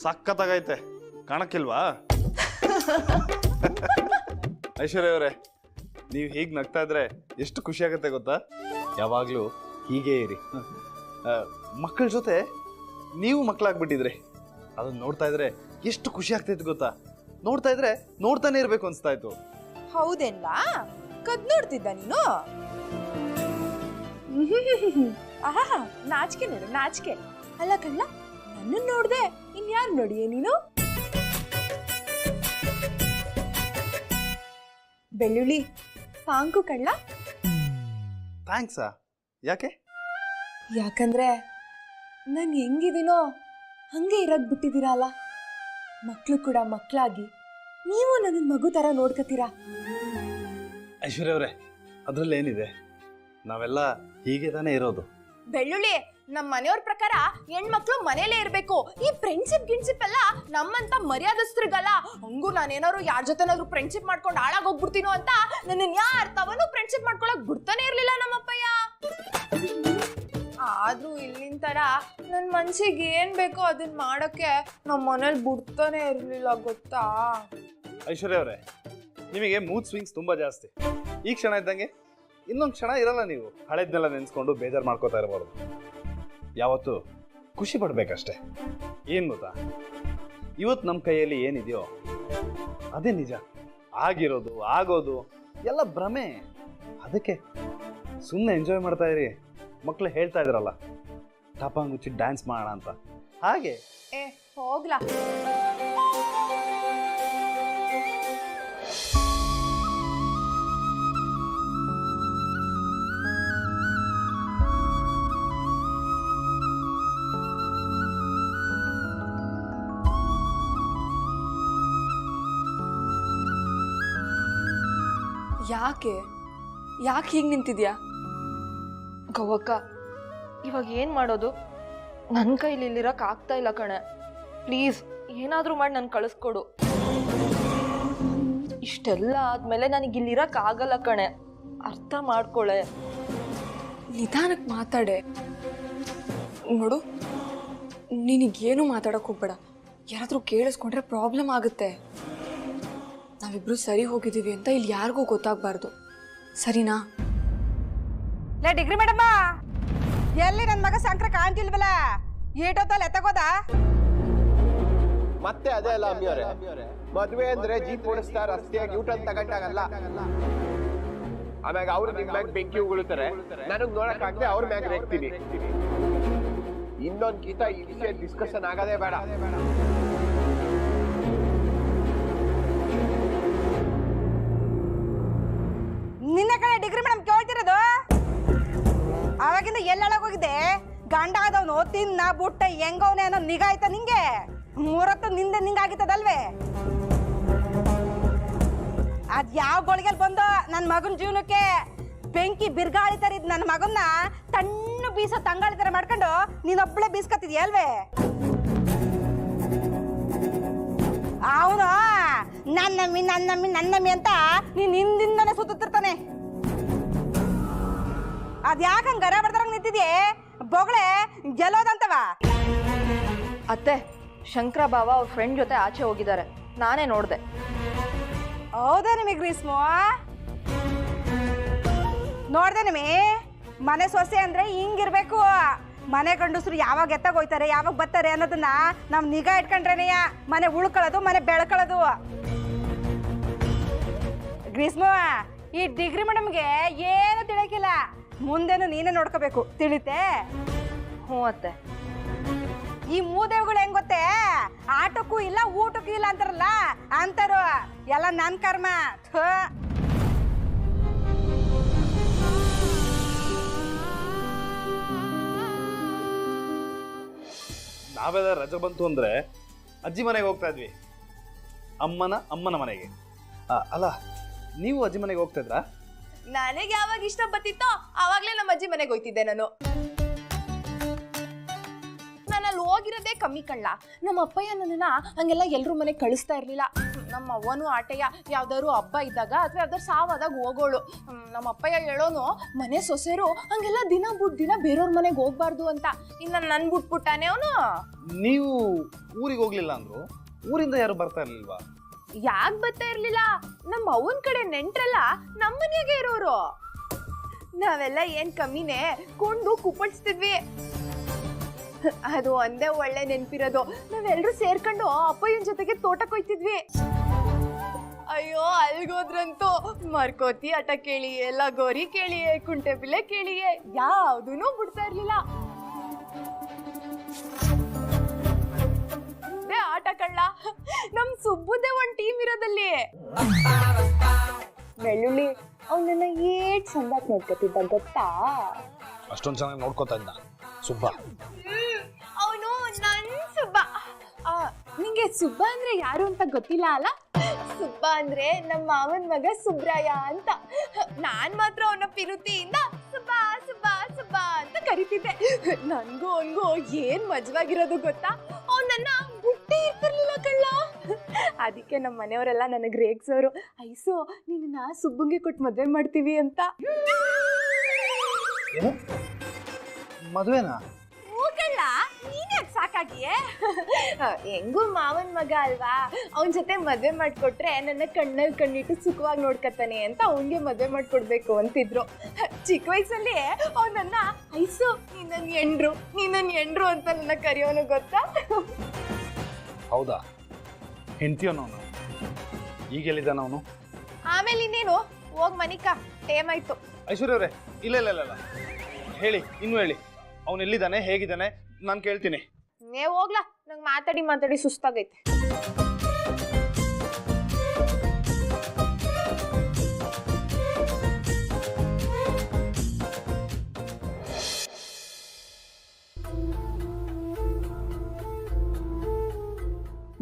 ಸಕ್ಕತ್ತಾಗೈತೆ, ಕಾಣಕ್ಕಿಲ್ವಾ? ಐಶ್ವರ್ಯ ಅವರೇ, ನೀವು ಹೀಗೆ ನಗ್ತಾ ಇದ್ರೆ ಎಷ್ಟು ಖುಷಿ ಆಗುತ್ತೆ ಗೊತ್ತಾ? ಯಾವಾಗಲೂ ಹೀಗೆ ಇರಿ. ಮಕ್ಕಳ ಜೊತೆ ನೀವು ಮಕ್ಕಳಾಗ್ಬಿಟ್ಟಿದ್ರಿ. ಅದನ್ನ ನೋಡ್ತಾ ಇದ್ರೆ ಎಷ್ಟು ಖುಷಿ ಆಗ್ತೈತೆ ಗೊತ್ತಾ? ನೋಡ್ತಾ ಇದ್ರೆ ನೋಡ್ತಾನೆ ಇರ್ಬೇಕು ಅನ್ಸ್ತಾ ಇತ್ತು. ಹೌದೇನ್ಲ? ಕದ್ ನೋಡ್ತಿದ್ದ ನೀನು? ಆಹಾ, ನಾಚಿಕೆ ನೋಡು, ನಾಚಿಕೆ. ಅಲ್ಲ ಕಳ್ಳ, ನನ್ನ ನೋಡ್ದೆ ಇನ್ಯಾರು ನೋಡಿಯೇ ನೀನು? ಬೆಳ್ಳುಳ್ಳಿ ಥ್ಯಾಂಕು ಕಳ್ಳ. ಥ್ಯಾಂಕ್ಸಾ? ಯಾಕೆ? ಯಾಕಂದ್ರೆ ನಾನು ಹೆಂಗಿದ್ದೀನೋ ಹಂಗೆ ಇರಕ್ ಬಿಟ್ಟಿದ್ದೀರಲ್ಲ. ಮಕ್ಕಳು ಕೂಡ ಮಕ್ಕಳಾಗಿ ನೀವು ನನ್ನ ಮಗು ತರ ನೋಡ್ಕತ್ತೀರಾ. ಐಶ್ವರ್ಯ ಅವರೇ, ಅದ್ರಲ್ಲಿ ಏನಿದೆ? ನಾವೆಲ್ಲ ಹೀಗೆ ತಾನೇ ಇರೋದು. ಬೆಳ್ಳುಳ್ಳಿ, ನಮ್ಮ ಮನೆಯವ್ರ ಪ್ರಕಾರ ಹೆಣ್ಮಕ್ಳು ಮನೇಲೇ ಇರ್ಬೇಕು. ಈ ಫ್ರೆಂಡ್ಶಿಪ್ ಗಿನ್ಶಿಪ್ ಎಲ್ಲ ನಮ್ಮಂತ ಮರ್ಯಾದಸ್ತ್ರಿಗಲ್ಲ. ಹಂಗೂ ನಾನೇನಾದ್ರು ಯಾರ ಜೊತೆನಾದ್ರು ಫ್ರೆಂಡ್ಶಿಪ್ ಮಾಡ್ಕೊಂಡು ಹಾಳಾಗೋಗ್ಬಿಡ್ತೀನೋ ಅಂತ ನನ್ನ ಯಾರ ತವನು ಫ್ರೆಂಡ್ಶಿಪ್ ಮಾಡ್ಕೊಳಕ್ ಬಿಡ್ತಾನೆ ಇರ್ಲಿಲ್ಲ ನಮ್ಮಪ್ಪಯ್ಯ. ಆದ್ರೂ ಇಲ್ಲಿನ ತರ ನನ್ ಮನ್ಸಿಗೆ ಏನ್ ಬೇಕೋ ಅದನ್ನ ಮಾಡಕ್ಕೆ ನಮ್ಮ ಮನೇಲಿ ಬಿಡ್ತಾನೆ ಇರ್ಲಿಲ್ಲ ಗೊತ್ತಾ? ಐಶ್ವರ್ಯ ಅವರೇ, ನಿಮಗೆ ಮೂಡ್ ಸ್ವಿಂಗ್ಸ್ ತುಂಬಾ ಜಾಸ್ತಿ. ಈ ಕ್ಷಣ ಇದ್ದಂಗೆ ಇನ್ನೊಂದು ಕ್ಷಣ ಇರಲ್ಲ. ನೀವು ಹಳೆದ್ನೆಲ್ಲ ನೆನೆಸ್ಕೊಂಡು ಬೇಜಾರು ಮಾಡ್ಕೋತಾ ಇರಬಾರ್ದು. ಯಾವತ್ತು ಖುಷಿ ಪಡ್ಬೇಕಷ್ಟೆ. ಏನ್ ಗೊತ್ತಾ, ಇವತ್ತು ನಮ್ಮ ಕೈಯಲ್ಲಿ ಏನಿದೆಯೋ ಅದೇ ನಿಜ. ಆಗಿರೋದು ಆಗೋದು ಎಲ್ಲ ಭ್ರಮೆ. ಅದಕ್ಕೆ ಸುಮ್ಮನೆ ಎಂಜಾಯ್ ಮಾಡ್ತಾ ಇರಿ. ಮಕ್ಕಳು ಹೇಳ್ತಾ ಇದ್ರಲ್ಲ, ಟಪಾಂಗುಚ್ಚಿ ಡ್ಯಾನ್ಸ್ ಮಾಡೋಣ ಅಂತ, ಹಾಗೆ. ಹೋಗ್ಲಾ? ಯಾಕೆ ಹೀಗೆ ನಿಂತಿದ್ಯಾ? ಗೌವಕ್ಕ, ಇವಾಗ ಏನು ಮಾಡೋದು? ನನ್ನ ಕೈಲಿ ಇಲ್ಲಿರಕ್ಕೆ ಆಗ್ತಾ ಇಲ್ಲ ಕಣೆ. ಪ್ಲೀಸ್ ಏನಾದರೂ ಮಾಡಿ ನನ್ನ ಕಳಿಸ್ಕೊಡು. ಇಷ್ಟೆಲ್ಲ ಆದಮೇಲೆ ನನಗೆ ಇಲ್ಲಿರಕ್ಕೆ ಆಗಲ್ಲ ಕಣೆ. ಅರ್ಥ ಮಾಡ್ಕೊಳೆ. ನಿಧಾನಕ್ಕೆ ಮಾತಾಡೆ. ನೋಡು, ನಿನಗೇನು ಮಾತಾಡೋಕೆ ಹೋಗ್ಬೇಡ. ಯಾರಾದರೂ ಕೇಳಿಸ್ಕೊಂಡ್ರೆ ಪ್ರಾಬ್ಲಮ್ ಆಗುತ್ತೆ. ನಾವಿಬ್ರು ಸರಿ ಹೋಗಿದ್ದೀವಿ ಅಂತ ಇಲ್ಲಿ ಯಾರಿಗೂ ಗೊತ್ತಾಗಬಾರ್ದು, ಸರಿನಾ? ಲೇ ಡಿಗ್ರಿ ಮೇಡಮ್ಮ, ಎಲ್ಲಿ ನನ್ನ ಮಗ ಶಂಕರ ಕಾಣ್ತಿಲ್ವಲ್ಲ? ಏಟೊತ್ತಲ್ಲಿ ಎತ್ತಗೋದ? ಮತ್ತೆ ಅದೇ ಅಲ್ಲ ಅಮ್ಮಿಯವರೇ, ಮದ್ವೆ ಅಂದ್ರೆ ಜೀಪ್ ಓಡಿಸ್ತಾ ರಸ್ತೆಯಾಗಿ ಯೂಟರ್ನ್ ತಗೊಂಡಾಗಲ್ಲ. ಆಮ್ಯಾಗ ಅವ್ರು ನಿಮ್ ಮ್ಯಾಗ ಬೆಂಕಿ ಉಗುಳುತ್ತಾರೆ, ನನಗ್ ನೋಡಕ್ ಆಗದೆ ಅವ್ರ ಮ್ಯಾಗ ರೇಗ್ತೀನಿ. ಇನ್ನೊಂದ್ ಗೀತ ಈ ವಿಷಯ ಡಿಸ್ಕಷನ್ ಆಗದೇ ಬೇಡ. ನಿನ್ನ ಕಡೆ ಡಿಗ್ರಿ ಮೇಡಮ್ ಕೇಳ್ತಿರೋದು? ಅವಾಗಿಂದ ಎಲ್ಲೊಳಗೋಗಿದ್ದೆ? ಗಂಡ ಆದವನು ತಿನ್ನ ಬುಟ್ಟ ಹೆಂಗವನೆ ಅನ್ನೋ ನಿಗಾ ಆಯ್ತಾ ನಿಂಗೆ? ಮೂರತ್ತು ನಿಂದೆ ನಿಂಗಾಗಿತ್ತದಲ್ವೇ? ಅದ್ ಯಾವ ಗೋಳಿಗೆಲ್ ಬಂದು ನನ್ನ ಮಗನ ಜೀವನಕ್ಕೆ ಬೆಂಕಿ ಬಿರ್ಗಾಳಿ ತರ ಇದ್ ನನ್ನ ಮಗನ್ನ ತಣ್ಣು ಬೀಸೋ ತಂಗಾಳಿ ತರ ಮಾಡ್ಕೊಂಡು ನೀನೊಬ್ಳೆ ಬೀಸ್ಕತ್ತಿದ್ಯಲ್ವೇ? ಅವನು ನನ್ನಮ್ಮಿ ನನ್ನಮ್ಮಿ ನನ್ನಮ್ಮಿ ಅಂತ ನೀನ್ ಹಿಂದಿಂದನೇ ಸುತ್ತಿರ್ತಾನೆ. ಅದ್ಯಾಕಂಗ್ ಗರ ಬಡ್ದಾರಂಗ್ ನಿಂತಿದ್ಯೆ? ಬೊಗಳೆ ಗೆಲ್ಲೋದಂತವ? ಅತ್ತೆ, ಶಂಕರ ಬಾವ ಅವ್ರ ಫ್ರೆಂಡ್ ಜೊತೆ ಆಚೆ ಹೋಗಿದ್ದಾರೆ, ನಾನೇ ನೋಡಿದೆ. ಹೌದಾ ನಿಮಗೆ ಗ್ರೀಸ್ಮೋ? ನೋಡ್ದೆ ನಿಮಿ, ಮನೆ ಸೊಸೆ ಅಂದ್ರೆ ಹಿಂಗಿರ್ಬೇಕು. ಮನೆ ಗಂಡಸ್ರು ಯಾವಾಗ ಎತ್ತಾಗೋಯ್ತಾರೆ, ಯಾವಾಗ ಬರ್ತಾರೆ ಅನ್ನೋದನ್ನ ನಾವು ನಿಗಾ ಇಟ್ಕೊಂಡ್ರೇನೆಯ ಮನೆ ಉಳ್ಕೊಳ್ಳೋದು, ಮನೆ ಬೆಳ್ಕೊಳ್ಳೋದು. ಗ್ರೀಸ್ಮೋ, ಈ ಡಿಗ್ರಿ ಮೇಡಮ್ಗೆ ಏನು ತಿಳಿಯಕ್ಕಿಲ್ಲ. ಮುಂದೆನು ನೀನೇ ನೋಡ್ಕೋಬೇಕು, ತಿಳಿತೆ? ಹ್ಞೂ ಅತ್ತೆ. ಈ ಮೂದೇವ್ಗಳು ಹೆಂಗ್ ಗೊತ್ತೇ? ಆಟಕ್ಕೂ ಇಲ್ಲ ಊಟಕ್ಕೂ ಇಲ್ಲ ಅಂತಾರಲ್ಲ ಅಂತಾರು. ಎಲ್ಲ ನನ್ ಕರ್ಮ. ನಾವೆಲ್ಲ ರಜೆ ಬಂತು ಅಂದ್ರೆ ಅಜ್ಜಿ ಮನೆಗೆ ಹೋಗ್ತಾ ಇದ್ವಿ, ಅಮ್ಮನ ಮನೆಗೆ. ಅಲ್ಲ, ನೀವು ಅಜ್ಜಿ ಮನೆಗೆ ಹೋಗ್ತಾ ಇದ್ರಾ? ನನಗೆ ಯಾವಾಗ ಇಷ್ಟ ಬತ್ತಿತ್ತೋ ಆವಾಗ್ಲೇ ನಮ್ಮ ಅಜ್ಜಿ ಮನೆಗೆ ಹೋಯ್ತಿದ್ದೆ. ನಾನು ಅಲ್ಲಿ ಹೋಗಿರೋದೇ ಕಮ್ಮಿ ಕಳ್ಳ. ನಮ್ಮ ಅಪ್ಪಯ್ಯ ನನ್ನನ್ನ ಹಂಗೆಲ್ಲ ಎಲ್ರ ಮನೆಗೆ ಕಳಿಸ್ತಾ ಇರ್ಲಿಲ್ಲ. ನಮ್ಮ ಅವ್ವನು ಆಟಯ್ಯ ಯಾವ್ದಾದ್ರು ಹಬ್ಬ ಇದ್ದಾಗ ಅಥವಾ ಯಾವ್ದಾದ್ರು ಸಾವಾದಾಗ ಹೋಗೋಳು. ನಮ್ಮ ಅಪ್ಪಯ್ಯ ಹೇಳೋನು ಮನೆ ಸೊಸೆರು ಹಂಗೆಲ್ಲ ದಿನ ಬಿಟ್ಟು ದಿನ ಬೇರೆಯವ್ರ ಮನೆಗೆ ಹೋಗ್ಬಾರ್ದು ಅಂತ. ಇನ್ನ ನನ್ ಬಿಟ್ಬಿಟ್ಟಾನೆ ಅವನು. ನೀವು ಊರಿಗೆ ಹೋಗ್ಲಿಲ್ಲ ಅಂದ್ರು ಊರಿಂದ ಯಾರು ಬರ್ತಾ ಇರ್ಲಿಲ್ವಾ? ಯಾಕೆ ಬರ್ತಾ ಇರ್ಲಿಲ್ಲ? ನಮ್ಮ ಅವನ್ ಕಡೆ ನೆಂಟ್ರಲ್ಲ ನಮ್ಮ ಮನೆಗೆ ಇರೋರು. ನಾವೆಲ್ಲ ಏನ್ ಕಮ್ಮಿನೇ ಕೊಂಡು ಕುಪ್ಪಳಿಸ್ತಿದ್ವಿ. ಅದು ಒಂದೇ ಒಳ್ಳೆ ನೆನ್ಪಿರೋದು. ನಾವೆಲ್ಲರೂ ಸೇರ್ಕೊಂಡು ಅಪ್ಪಯ್ಯನ ಜೊತೆಗೆ ತೋಟಕ್ಕೆ ಹೋಯ್ತಿದ್ವಿ. ಅಯ್ಯೋ ಅಲ್ಗೋದ್ರಂತೂ ಮರ್ಕೋತಿ ಆಟ ಕೇಳಿಯೇ, ಲಗೋರಿ ಕೇಳಿಯೇ, ಕುಂಟೆಬಿಲ್ಲೆ ಕೇಳಿಯೇ ಯಾವ್ದೂ ಬಿಡ್ತಾ ಇರ್ಲಿಲ್ಲ. ಆಟ ಕಳ್ಳ ನಮ್ ಸುಬ್ಬುದೇ ಒಂದ್ ಟೀಮ್ ಇರೋದಲ್ಲಿ. ಬೆಳ್ಳುಳ್ಳಿ ಅವನನ್ನ ಏಟ್ ಚಂದಾಗ್ ನೋಡ್ಕೊತಿದ್ದ ಗೊತ್ತಾ? ಅಷ್ಟೊಂದು ಚೆನ್ನಾಗಿ ನೋಡ್ಕೋತಾ ಇದ್ದ ಸುಬ್ಬ. ಅವನು ನನ್ ಸುಬ್ಬ. ನಿಂಗೆ ಸುಬ್ಬ ಅಂದ್ರೆ ಯಾರು ಅಂತ ಗೊತ್ತಿಲ್ಲ ಅಲ್ಲ? ಸುಬ್ಬ ಅಂದ್ರೆ ನಮ್ಮ ಮಾವನ್ ಮಗ ಸುಬ್ರಾಯ ಅಂತ. ನಾನ್ ಮಾತ್ರ ಅವನ ಪಿರುತಿಯಿಂದ ಸುಬ್ಬ ಸುಬ್ಬ ಸುಬ್ಬ ಅಂತ ಕರಿತಿದ್ದೆ. ನನ್ಗೂ ಅವನ್ಗೂ ಏನ್ ಮಜವಾಗಿರೋದು ಗೊತ್ತಾ? ಅವನನ್ನ ಬುಟ್ಟಿ ಇರ್ತಿರ್ಲಿಲ್ಲ ಕಳ್ಳ. ಅದಕ್ಕೆ ನಮ್ಮ ಮನೆಯವರೆಲ್ಲ ನನಗ್ ರೇಗ್ಸೋರು, ಐಸು ನಿನ್ನ ಸುಬ್ಬಂಗೆ ಕೊಟ್ಟು ಮದ್ವೆ ಮಾಡ್ತೀವಿ ಅಂತ. ಮದ್ವೆನಾ? ಕಳ್ಳ ನೀನ್ಯಾಕೆ ಸಾಕಾಗಿಯೇ? ಹೆಂಗೂ ಮಾವನ್ ಮಗ ಅಲ್ವಾ, ಅವನ ಜೊತೆ ಮದ್ವೆ ಮಾಡ್ಕೊಟ್ರೆ ನನ್ನ ಕಣ್ಣಲ್ಲಿ ಕಣ್ಣಿಟ್ಟು ಸುಖವಾಗಿ ನೋಡ್ಕತಾನೆ ಅಂತ ಅವನ್ಗೆ ಮದ್ವೆ ಮಾಡ್ಕೊಡ್ಬೇಕು ಅಂತಿದ್ರು. ಚಿಕ್ಕ ವಯಸ್ಸಲ್ಲಿ ಅವನನ್ನ ಐಸು ನೀನನ್ ಎಂಡ್ರು ಅಂತ ನನ್ನ ಕರೆಯೋನು ಗೊತ್ತಾ? ಹೌದಾ? ಹೆಂಡ್ತಿಯೋನವನು ಈಗೆಲ್ಲಿದ್ದಾನ ಅವನು? ಆಮೇಲೆ ಇನ್ನೇನು, ಹೋಗ್ ಮನಿಕ, ಟೇಮ್ ಆಯ್ತು. ಐಶ್ವರ್ಯ ಅವರೇ, ಇಲ್ಲ ಇಲ್ಲ ಇಲ್ಲ ಹೇಳಿ, ಇನ್ನು ಹೇಳಿ, ಅವನು ಎಲ್ಲಿದ್ದಾನೆ, ಹೇಗಿದ್ದಾನೆ, ನಾನು ಕೇಳ್ತೀನಿ. ನೀವ್ ಹೋಗ್ಲಾ, ನಂಗೆ ಮಾತಾಡಿ ಮಾತಾಡಿ ಸುಸ್ತಾಗೈತೆ.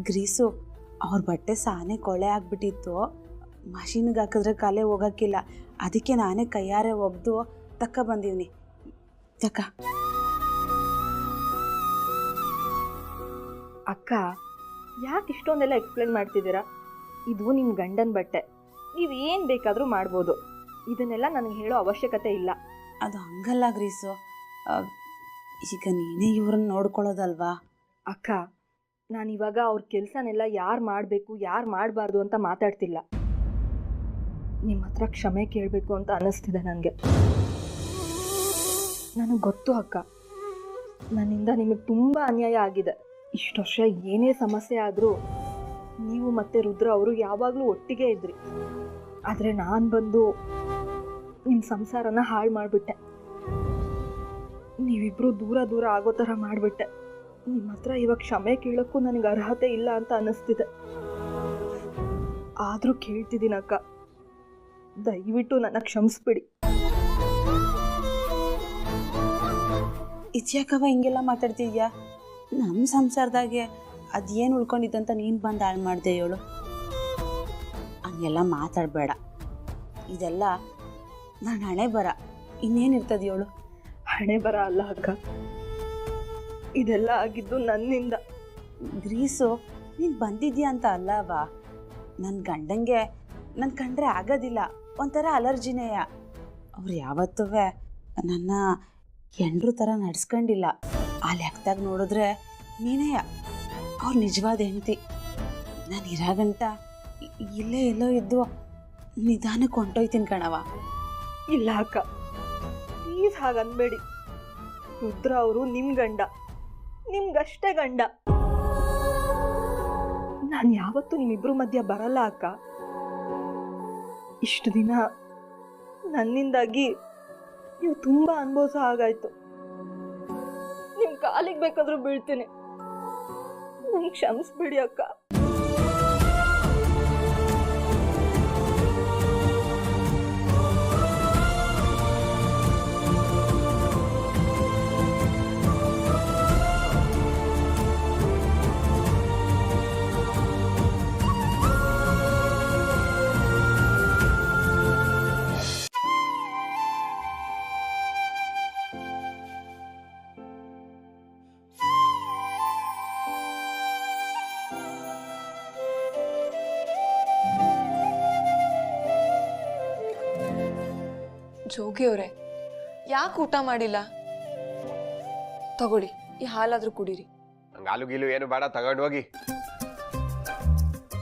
ಗ್ರೀಸು ಅವ್ರ ಬಟ್ಟೆ ಸಾನೆ ಕೊಳೆ ಆಗ್ಬಿಟ್ಟಿತ್ತು. ಮಷೀನ್ಗೆ ಹಾಕಿದ್ರೆ ಕಾಲೇ ಹೋಗಕ್ಕಿಲ್ಲ. ಅದಕ್ಕೆ ನಾನೇ ಕೈಯಾರೆ ಒಗ್ದು ತಕ್ಕ ಬಂದೀವ್ನಿ. ತಕ್ಕ ಅಕ್ಕ, ಯಾಕೆ ಇಷ್ಟೊಂದೆಲ್ಲ ಎಕ್ಸ್ಪ್ಲೇನ್ ಮಾಡ್ತಿದ್ದೀರಾ? ಇದು ನಿಮ್ಮ ಗಂಡನ ಬಟ್ಟೆ, ನೀವು ಏನು ಬೇಕಾದರೂ ಮಾಡ್ಬೋದು. ಇದನ್ನೆಲ್ಲ ನನಗೆ ಹೇಳೋ ಅವಶ್ಯಕತೆ ಇಲ್ಲ. ಅದು ಹಂಗಲ್ಲ ಗ್ರೀಸು, ಈಗ ನೀನೇ ಇವ್ರನ್ನ ನೋಡ್ಕೊಳ್ಳೋದಲ್ವಾ? ಅಕ್ಕ, ನಾನಿವಾಗ ಅವ್ರ ಕೆಲಸನೆಲ್ಲ ಯಾರು ಮಾಡಬೇಕು ಯಾರು ಮಾಡಬಾರ್ದು ಅಂತ ಮಾತಾಡ್ತಿಲ್ಲ. ನಿಮ್ಮ ಹತ್ರ ಕ್ಷಮೆ ಕೇಳಬೇಕು ಅಂತ ಅನ್ನಿಸ್ತಿದೆ ನನಗೆ. ನನಗೆ ಗೊತ್ತು ಅಕ್ಕ, ನನ್ನಿಂದ ನಿಮಗೆ ತುಂಬ ಅನ್ಯಾಯ ಆಗಿದೆ. ಇಷ್ಟು ವರ್ಷ ಏನೇ ಸಮಸ್ಯೆ ಆದರೂ ನೀವು ಮತ್ತು ರುದ್ರ ಅವರು ಯಾವಾಗಲೂ ಒಟ್ಟಿಗೆ ಇದ್ರಿ. ಆದರೆ ನಾನು ಬಂದು ನಿಮ್ಮ ಸಂಸಾರನ ಹಾಳು ಮಾಡಿಬಿಟ್ಟೆ. ನೀವಿಬ್ಬರು ದೂರ ದೂರ ಆಗೋ ಥರ ಮಾಡಿಬಿಟ್ಟೆ. ನಿಮ್ಮ ಹತ್ರ ಇವಾಗ ಕ್ಷಮೆ ಕೇಳೋಕ್ಕೂ ನನಗೆ ಅರ್ಹತೆ ಇಲ್ಲ ಅಂತ ಅನ್ನಿಸ್ತಿದೆ. ಆದರೂ ಕೇಳ್ತಿದ್ದೀನಿ ಅಕ್ಕ, ದಯವಿಟ್ಟು ನನ್ನ ಕ್ಷಮಿಸ್ಬಿಡಿ. ಇದ್ಯಾಕವ ಹಿಂಗೆಲ್ಲ ಮಾತಾಡ್ತಿದ್ಯಾ? ನಮ್ಮ ಸಂಸಾರದಾಗೆ ಅದೇನು ಉಳ್ಕೊಂಡಿದ್ದಂತ ನೀನು ಬಂದು ಹಾಳು ಮಾಡಿದೆ ಹೇಳು. ಹಂಗೆಲ್ಲ ಮಾತಾಡಬೇಡ. ಇದೆಲ್ಲ ನಾನು ಹಣೆ ಬರ, ಇನ್ನೇನಿರ್ತದೆ ಹೇಳು? ಹಣೆ ಬರ ಅಲ್ಲ ಅಕ್ಕ, ಇದೆಲ್ಲ ಆಗಿದ್ದು ನನ್ನಿಂದ. ಗ್ರೀಸು, ನೀನು ಬಂದಿದ್ಯಾ ಅಂತ ಅಲ್ಲವಾ? ನನ್ನ ಗಂಡಂಗೆ ನನ್ನ ಕಂಡ್ರೆ ಆಗೋದಿಲ್ಲ, ಒಂಥರ ಅಲರ್ಜಿನೇಯ. ಅವ್ರು ಯಾವತ್ತೂ ನನ್ನ ಹೆಂಡ್ರು ಥರ ನಡ್ಸ್ಕೊಂಡಿಲ್ಲ. ಆ ಲೆಕ್ಕದಾಗ ನೋಡಿದ್ರೆ ನೀನೇ ಅವ್ರು ನಿಜವಾದ ಹೆಂಡ್ತಿ. ನಾನು ಇರಾಗಂಟ ಇಲ್ಲೇ ಎಲ್ಲೋ ಇದ್ದು ನಿಧಾನಕ್ಕೆ ಹೊಂಟೋಯ್ತೀನಿ ಕಣವ. ಇಲ್ಲ ಅಕ್ಕ, ಪ್ಲೀಸ್ ಹಾಗನ್ಬೇಡಿ. ರುದ್ರ ಅವರು ನಿಮ್ಮ ಗಂಡ, ನಿಮ್ಗಷ್ಟೇ ಗಂಡ. ನಾನು ಯಾವತ್ತೂ ನಿಮ್ಮಿಬ್ರು ಮಧ್ಯ ಬರಲ್ಲ ಅಕ್ಕ. ಇಷ್ಟು ದಿನ ನನ್ನಿಂದಾಗಿ ನೀವು ತುಂಬ ಅನುಭವಿಸೋ ಹಾಗಾಯ್ತು. ನಿಮ್ಮ ಕಾಲಿಗೆ ಬೇಕಾದ್ರೂ ಬೀಳ್ತೀನಿ, ನನಗೆ ಕ್ಷಮಿಸ್ಬಿಡಿ ಅಕ್ಕ. ಜೋಗಿ ಅವರೇ, ಯಾಕೆ ಊಟ ಮಾಡಿಲ್ಲ? ತಗೊಳ್ಳಿ, ಈ ಹಾಲಾದ್ರೂ ಕುಡೀರಿ. ನಂಗೆ ಹಾಲು ಗೀಲು ಏನು ಬೇಡ, ತಗೊಂಡು ಹೋಗಿ.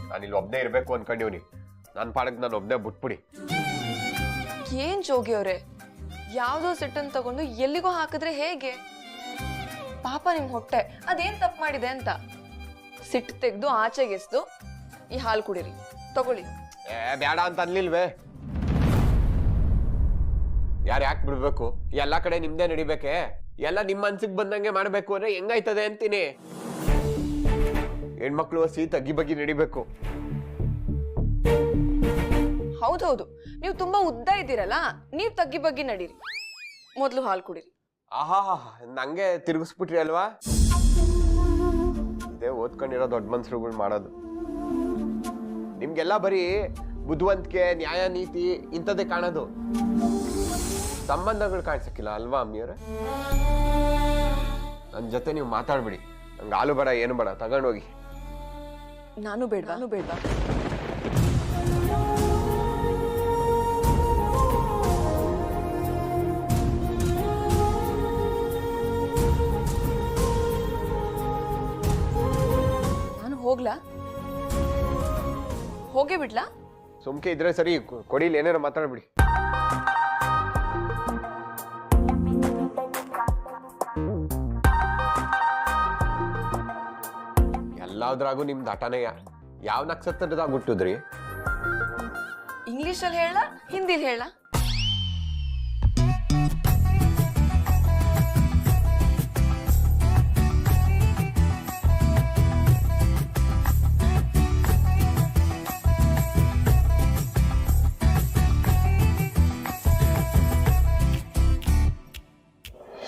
ನಾನು ಇಲ್ಲಿ ಒಬ್ಬನೇ ಇರಬೇಕು ಅನ್ಕೊಂಡಿವ್ನಿ. ನನ್ನ ಪಾಡಕ್ಕೆ ನಾನು ಒಬ್ಬನೇ ಬಿಟ್ಬಿಡಿ. ಏನ್ ಜೋಗಿ ಅವರೇ, ಯಾವ್ದೋ ಸೆಟ್ಟನ್ನು ತಗೊಂಡು ಎಲ್ಲಿಗೋ ಹಾಕಿದ್ರೆ ಹೇಗೆ? ಪಾಪ ನಿಮ್ ಹೊಟ್ಟೆ ಅದೇನ್ ತಪ್ಪು ಮಾಡಿದೆ ಅಂತ. ಸಿಟ್ಟು ತೆಗೆದು ಆಚೆಗೆಸ್ದು ಈ ಹಾಲು ಕುಡೀರಿ. ತಗೊಳ್ಳಿ. ಬೇಡ ಅಂತ ಅನ್ಲಿಲ್ವೇ? ಯಾರು ಯಾಕೆ ಬಿಡ್ಬೇಕು? ಎಲ್ಲ ಕಡೆ ನಿಮ್ದೇ ನಡಿಬೇಕೆ? ಎಲ್ಲ ನಿಮ್ಮ ಮನ್ಸಿಗೆ ಬಂದಂಗೆ ಮಾಡ್ಬೇಕು ಅಂದ್ರೆ ಹೆಂಗಾಯ್ತದೆ ಅಂತೀನಿ. ಹೆಣ್ಮಕ್ಳು ಹಸಿ ತಗ್ಗಿ ಬಗ್ಗಿ ನಡಿಬೇಕು. ಹೌದೌದು, ನೀವು ತುಂಬಾ ಉದ್ದ ಇದ್ದೀರಲ್ಲ, ನೀವ್ ತಗ್ಗಿ ಬಗ್ಗಿ ನಡೀರಿ. ಮೊದ್ಲು ಹಾಲು ಕುಡೀರಿ. ಆಹಾ, ನಂಗೆ ತಿರುಗಿಸ್ಬಿಟ್ರಿ ಅಲ್ವಾ? ಇದೇ ಓದ್ಕೊಂಡಿರೋ ದೊಡ್ಡ ಮನ್ಸರುಗಳು ಮಾಡೋದು. ನಿಮ್ಗೆಲ್ಲ ಬರೀ ಬುದ್ಧಿವಂತಿಕೆ, ನ್ಯಾಯ, ನೀತಿ ಇಂಥದ್ದೇ ಕಾಣೋದು. ಸಂಬಂಧಗಳು ಕಾಣಿಸಕ್ಕಿಲ್ಲ ಅಲ್ವಾ ಅಮ್ಮಿಯವ್ರೆ? ನನ್ನ ಜೊತೆ ನೀವು ಮಾತಾಡ್ಬಿಡಿ. ನಂಗೆ ಹಾಲು ಬೇಡ, ಏನು ಬೇಡ, ತಗೊಂಡೋಗಿ. ನಾನು ಬೇಡ್ವಾ? ನಾನು ಹೋಗ್ಲಾ? ಹೋಗೇ ಬಿಡ್ಲಾ? ಸುಮ್ಕೆ ಇದ್ರೆ ಸರಿ, ಕೊಡಿಲಿ ಏನಾರ ಮಾತಾಡ್ಬಿಡಿ. ಎಲ್ಲಾದ್ರಾಗೂ ನಿಮ್ದು ಹಠನೆಯ. ಯಾವ ನಕ್ಷತ್ರದಾಗ ಹುಟ್ಟಿದ್ರಿ? ಇಂಗ್ಲಿಷಲ್ಲಿ ಹೇಳ, ಹಿಂದಿಲಿ ಹೇಳ?